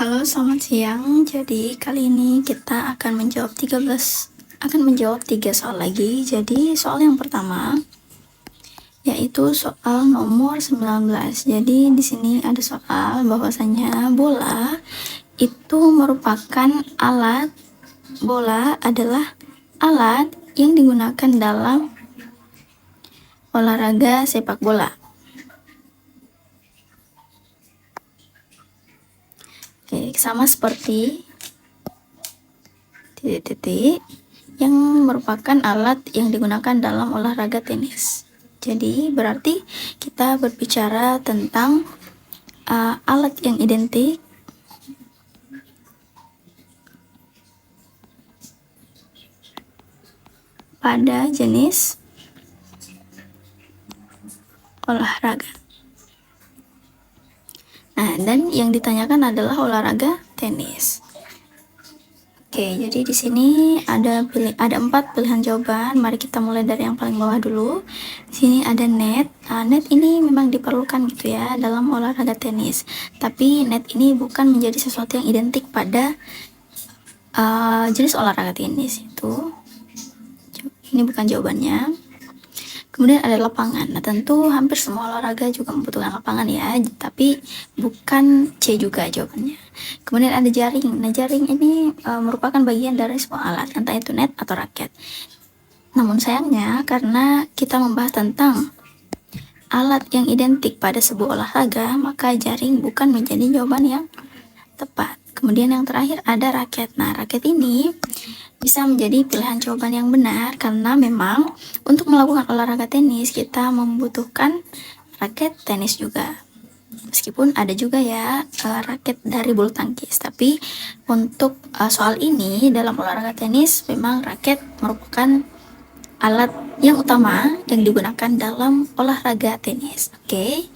Halo, selamat siang. Jadi kali ini kita akan menjawab 3 soal lagi. Jadi soal yang pertama yaitu soal nomor 19. Jadi di sini ada soal bahwasanya bola adalah alat yang digunakan dalam olahraga sepak bola. Oke, sama seperti titik-titik yang merupakan alat yang digunakan dalam olahraga tenis. Jadi berarti kita berbicara tentang alat yang identik pada jenis olahraga. Nah, dan yang ditanyakan adalah olahraga tenis. Oke, jadi di sini ada 4 pilihan jawaban. Mari kita mulai dari yang paling bawah dulu. Di sini ada net. Net ini memang diperlukan gitu ya dalam olahraga tenis. Tapi net ini bukan menjadi sesuatu yang identik pada jenis olahraga tenis itu. Ini bukan jawabannya. Kemudian ada lapangan. Nah, tentu hampir semua olahraga juga membutuhkan lapangan ya, tapi bukan C juga jawabannya. Kemudian ada jaring. Nah, jaring ini merupakan bagian dari sebuah alat, entah itu net atau raket. Namun sayangnya karena kita membahas tentang alat yang identik pada sebuah olahraga, maka jaring bukan menjadi jawaban yang tepat. Kemudian yang terakhir ada raket. Nah, raket ini bisa menjadi pilihan jawaban yang benar karena memang untuk melakukan olahraga tenis kita membutuhkan raket tenis juga. Meskipun ada juga ya raket dari bulu tangkis, tapi untuk soal ini dalam olahraga tenis memang raket merupakan alat yang utama yang digunakan dalam olahraga tenis. Oke.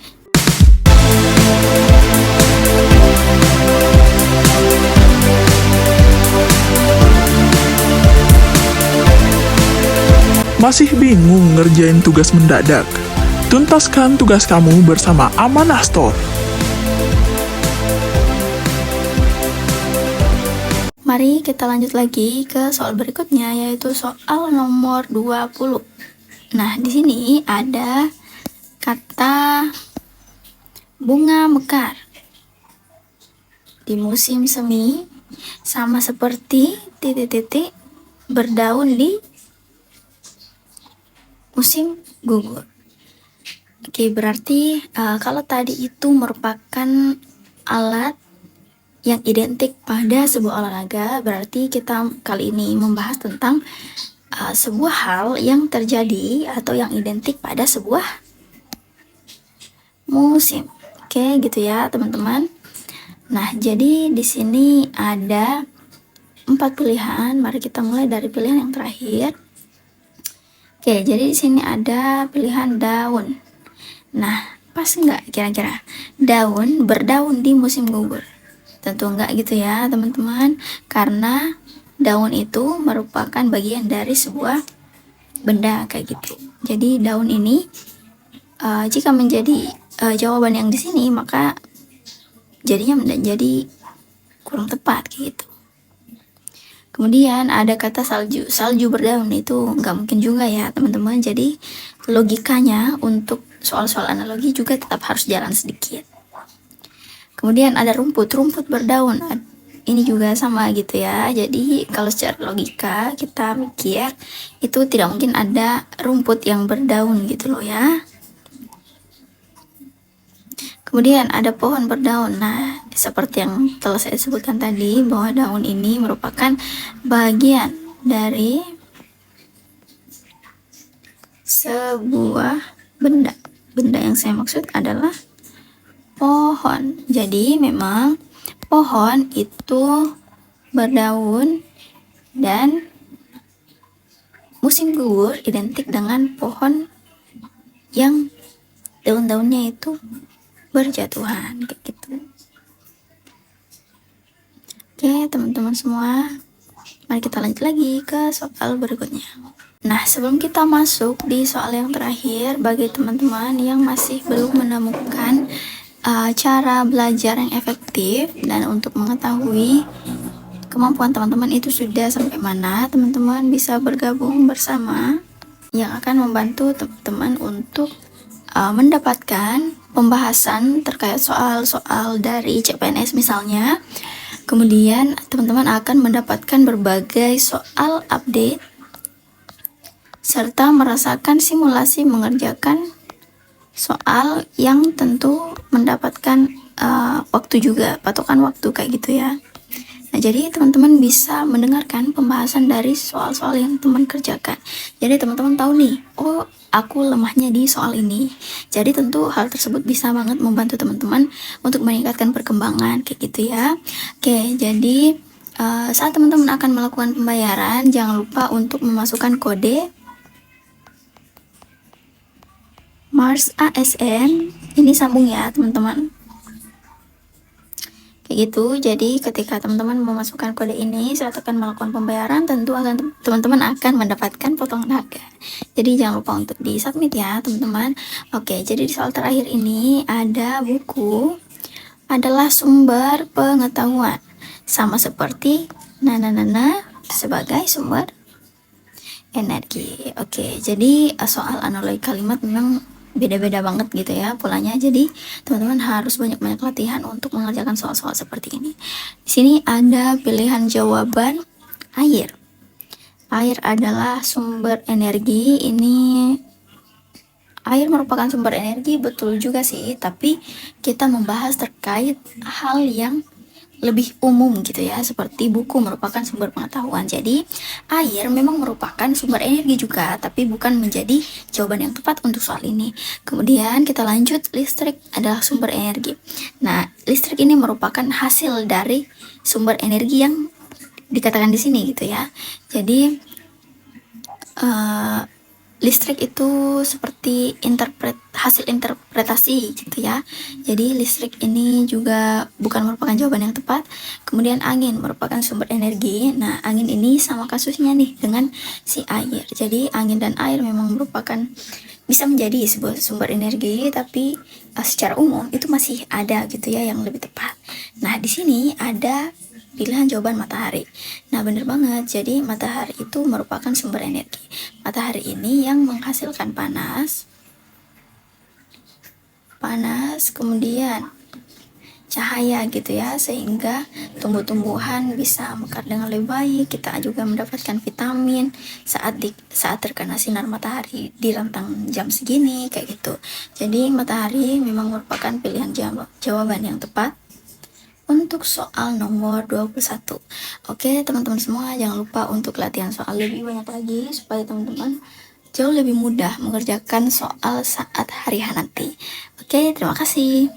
Masih bingung ngerjain tugas mendadak? Tuntaskan tugas kamu bersama Amanah Store. Mari kita lanjut lagi ke soal berikutnya, yaitu soal nomor 20. Nah, di sini ada kata bunga mekar di musim semi sama seperti titik-titik berdaun di musim gugur. Oke, berarti kalau tadi itu merupakan alat yang identik pada sebuah olahraga, berarti kita kali ini membahas tentang sebuah hal yang terjadi atau yang identik pada sebuah musim. Oke, gitu ya teman-teman. Nah, jadi di sini ada 4 pilihan. Mari kita mulai dari pilihan yang terakhir. Oke, jadi di sini ada pilihan daun. Nah, pas nggak kira-kira daun berdaun di musim gugur? Tentu enggak gitu ya teman-teman, karena daun itu merupakan bagian dari sebuah benda kayak gitu. Jadi daun ini jika menjadi jawaban yang di sini, maka jadinya menjadi kurang tepat kayak gitu. Kemudian ada kata salju berdaun, itu nggak mungkin juga ya teman-teman. Jadi logikanya untuk soal-soal analogi juga tetap harus jalan sedikit. Kemudian ada rumput berdaun, ini juga sama gitu ya. Jadi kalau secara logika kita mikir itu tidak mungkin ada rumput yang berdaun gitu loh ya. Kemudian ada pohon berdaun. Nah, seperti yang telah saya sebutkan tadi, bahwa daun ini merupakan bagian dari sebuah benda. Benda yang saya maksud adalah pohon. Jadi memang pohon itu berdaun dan musim gugur identik dengan pohon yang daun-daunnya itu berjatuhan kayak gitu. Oke teman-teman semua, mari kita lanjut lagi ke soal berikutnya. Nah, sebelum kita masuk di soal yang terakhir, bagi teman-teman yang masih belum menemukan cara belajar yang efektif dan untuk mengetahui kemampuan teman-teman itu sudah sampai mana, teman-teman bisa bergabung bersama yang akan membantu teman-teman untuk mendapatkan pembahasan terkait soal-soal dari CPNS misalnya. Kemudian teman-teman akan mendapatkan berbagai soal update serta merasakan simulasi mengerjakan soal yang tentu mendapatkan waktu juga, patokan waktu kayak gitu ya. Nah, jadi teman-teman bisa mendengarkan pembahasan dari soal-soal yang teman kerjakan. Jadi teman-teman tahu nih, oh aku lemahnya di soal ini. Jadi tentu hal tersebut bisa banget membantu teman-teman untuk meningkatkan perkembangan kayak gitu ya. Oke, jadi saat teman-teman akan melakukan pembayaran, jangan lupa untuk memasukkan kode Mars ASN. Ini sambung ya teman-teman. Kayak gitu. Jadi ketika teman-teman memasukkan kode ini saat akan melakukan pembayaran, tentu akan teman-teman akan mendapatkan potongan harga. Jadi jangan lupa untuk di submit ya teman-teman. Oke, jadi di soal terakhir ini ada buku adalah sumber pengetahuan, sama seperti sebagai sumber energi. Oke, jadi soal analogi kalimat memang beda-beda banget gitu ya polanya. Jadi teman-teman harus banyak-banyak latihan untuk mengerjakan soal-soal seperti ini. Di sini ada pilihan jawaban air. Air adalah sumber energi. Ini air merupakan sumber energi, betul juga sih, tapi kita membahas terkait hal yang lebih umum gitu ya, seperti buku merupakan sumber pengetahuan. Jadi air memang merupakan sumber energi juga, tapi bukan menjadi jawaban yang tepat untuk soal ini. Kemudian kita lanjut, listrik adalah sumber energi. Nah, listrik ini merupakan hasil dari sumber energi yang dikatakan di sini gitu ya. Jadi listrik itu seperti hasil interpretasi gitu ya. Jadi listrik ini juga bukan merupakan jawaban yang tepat. Kemudian angin merupakan sumber energi. Nah, angin ini sama kasusnya nih dengan si air. Jadi angin dan air memang merupakan bisa menjadi sebuah sumber energi, tapi secara umum itu masih ada gitu ya yang lebih tepat. Nah, di sini ada pilihan jawaban matahari. Nah, bener banget. Jadi matahari itu merupakan sumber energi. Matahari ini yang menghasilkan panas, kemudian cahaya gitu ya, sehingga tumbuh-tumbuhan bisa mekar dengan lebih baik. Kita juga mendapatkan vitamin saat terkena sinar matahari di rentang jam segini kayak gitu. Jadi matahari memang merupakan pilihan jawaban yang tepat untuk soal nomor 21. Oke teman-teman semua, jangan lupa untuk latihan soal lebih banyak lagi supaya teman-teman jauh lebih mudah mengerjakan soal saat hari H nanti. Oke, terima kasih.